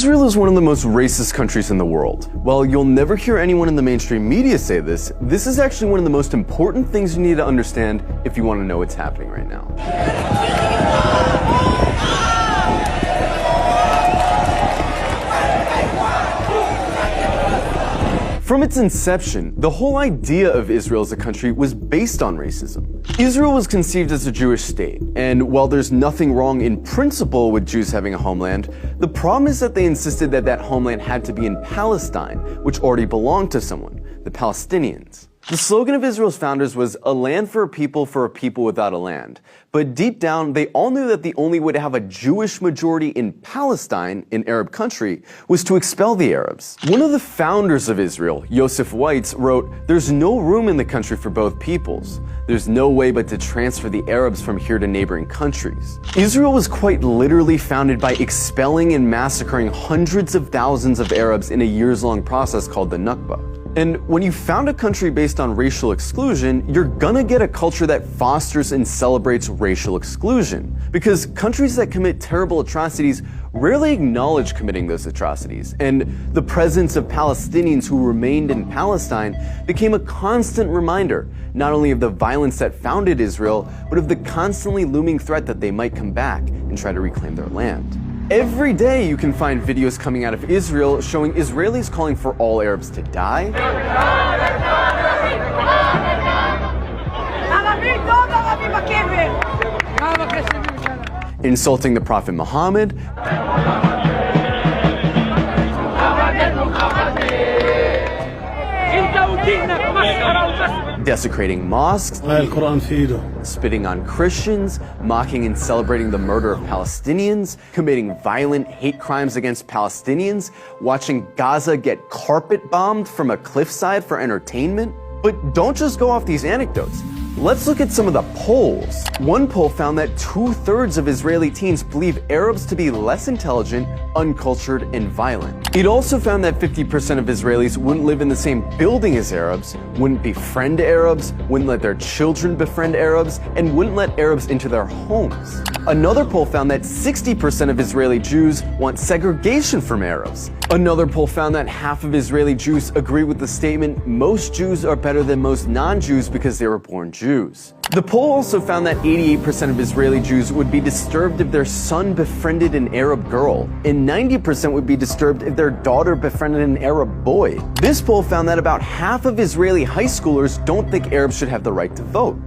Israel is one of the most racist countries in the world. While you'll never hear anyone in the mainstream media say this, this is actually one of the most important things you need to understand if you want to know what's happening right now. From its inception, the whole idea of Israel as a country was based on racism. Israel was conceived as a Jewish state, and while there's nothing wrong in principle with Jews having a homeland, the problem is that they insisted that that homeland had to be in Palestine, which already belonged to someone, the Palestinians. The slogan of Israel's founders was a land for a people without a land. But deep down, they all knew that the only way to have a Jewish majority in Palestine, an Arab country, was to expel the Arabs. One of the founders of Israel, Yosef Weitz, wrote, "There's no room in the country for both peoples. There's no way but to transfer the Arabs from here to neighboring countries." Israel was quite literally founded by expelling and massacring hundreds of thousands of Arabs in a years-long process called the Nakba. And when you found a country based on racial exclusion, you're gonna get a culture that fosters and celebrates racial exclusion. Because countries that commit terrible atrocities rarely acknowledge committing those atrocities. And the presence of Palestinians who remained in Palestine became a constant reminder, not only of the violence that founded Israel, but of the constantly looming threat that they might come back and try to reclaim their land. Every day you can find videos coming out of Israel showing Israelis calling for all Arabs to die, insulting the Prophet Muhammad, desecrating mosques, spitting on Christians, mocking and celebrating the murder of Palestinians, committing violent hate crimes against Palestinians, watching Gaza get carpet bombed from a cliffside for entertainment. But don't just go off these anecdotes. Let's look at some of the polls. One poll found that 2/3 of Israeli teens believe Arabs to be less intelligent, uncultured, and violent. It also found that 50% of Israelis wouldn't live in the same building as Arabs, wouldn't befriend Arabs, wouldn't let their children befriend Arabs, and wouldn't let Arabs into their homes. Another poll found that 60% of Israeli Jews want segregation from Arabs. Another poll found that half of Israeli Jews agree with the statement, "Most Jews are better than most non-Jews because they were born Jews." The poll also found that 88% of Israeli Jews would be disturbed if their son befriended an Arab girl, and 90% would be disturbed if their daughter befriended an Arab boy. This poll found that about half of Israeli high schoolers don't think Arabs should have the right to vote.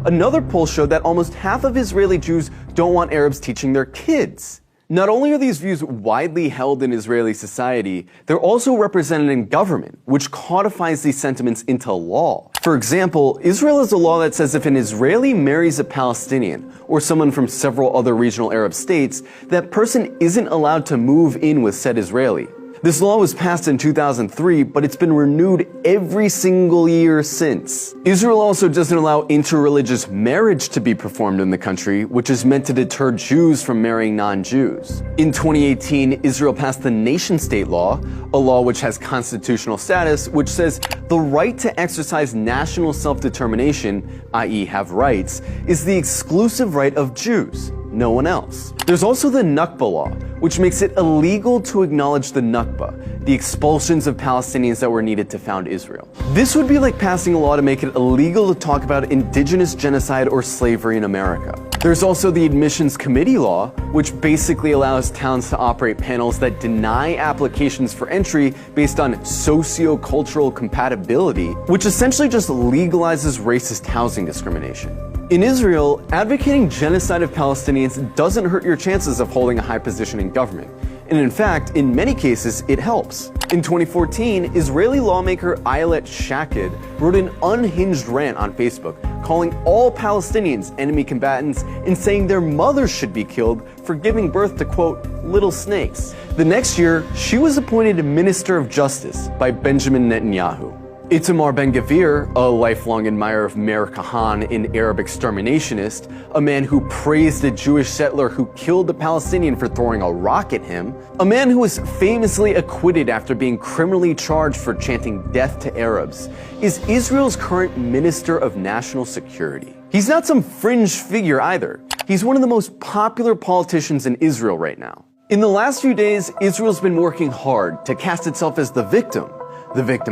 Another poll showed that almost half of Israeli Jews don't want Arabs teaching their kids. Not only are these views widely held in Israeli society, they're also represented in government, which codifies these sentiments into law. For example, Israel has a law that says if an Israeli marries a Palestinian, or someone from several other regional Arab states, that person isn't allowed to move in with said Israeli. This law was passed in 2003, but it's been renewed every single year since. Israel also doesn't allow interreligious marriage to be performed in the country, which is meant to deter Jews from marrying non-Jews. In 2018, Israel passed the nation-state law, a law which has constitutional status, which says the right to exercise national self-determination, i.e. have rights, is the exclusive right of Jews, no one else. There's also the Nakba law, which makes it illegal to acknowledge the Nakba, the expulsions of Palestinians that were needed to found Israel. This would be like passing a law to make it illegal to talk about indigenous genocide or slavery in America. There's also the Admissions Committee law, which basically allows towns to operate panels that deny applications for entry based on socio-cultural compatibility, which essentially just legalizes racist housing discrimination. In Israel, advocating genocide of Palestinians doesn't hurt your chances of holding a high position in government. And in fact, in many cases, it helps. In 2014, Israeli lawmaker Ayelet Shaked wrote an unhinged rant on Facebook, calling all Palestinians enemy combatants and saying their mothers should be killed for giving birth to, quote, little snakes. The next year, she was appointed Minister of Justice by Benjamin Netanyahu. Itamar Ben-Gvir, a lifelong admirer of Meir Kahane, an Arab exterminationist, a man who praised a Jewish settler who killed a Palestinian for throwing a rock at him, a man who was famously acquitted after being criminally charged for chanting death to Arabs, is Israel's current Minister of National Security. He's not some fringe figure either. He's one of the most popular politicians in Israel right now. In the last few days, Israel's been working hard to cast itself as the victim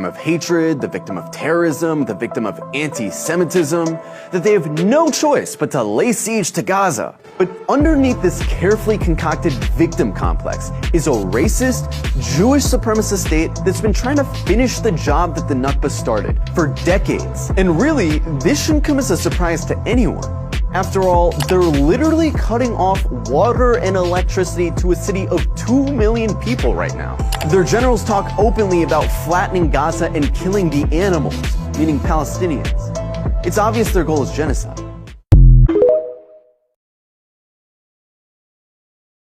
of hatred, the victim of terrorism, the victim of anti-Semitism, that they have no choice but to lay siege to Gaza. But underneath this carefully concocted victim complex is a racist, Jewish supremacist state that's been trying to finish the job that the Nakba started for decades. And really, this shouldn't come as a surprise to anyone. After all, they're literally cutting off water and electricity to a city of 2 million people right now. Their generals talk openly about flattening Gaza and killing the animals, meaning Palestinians. It's obvious their goal is genocide.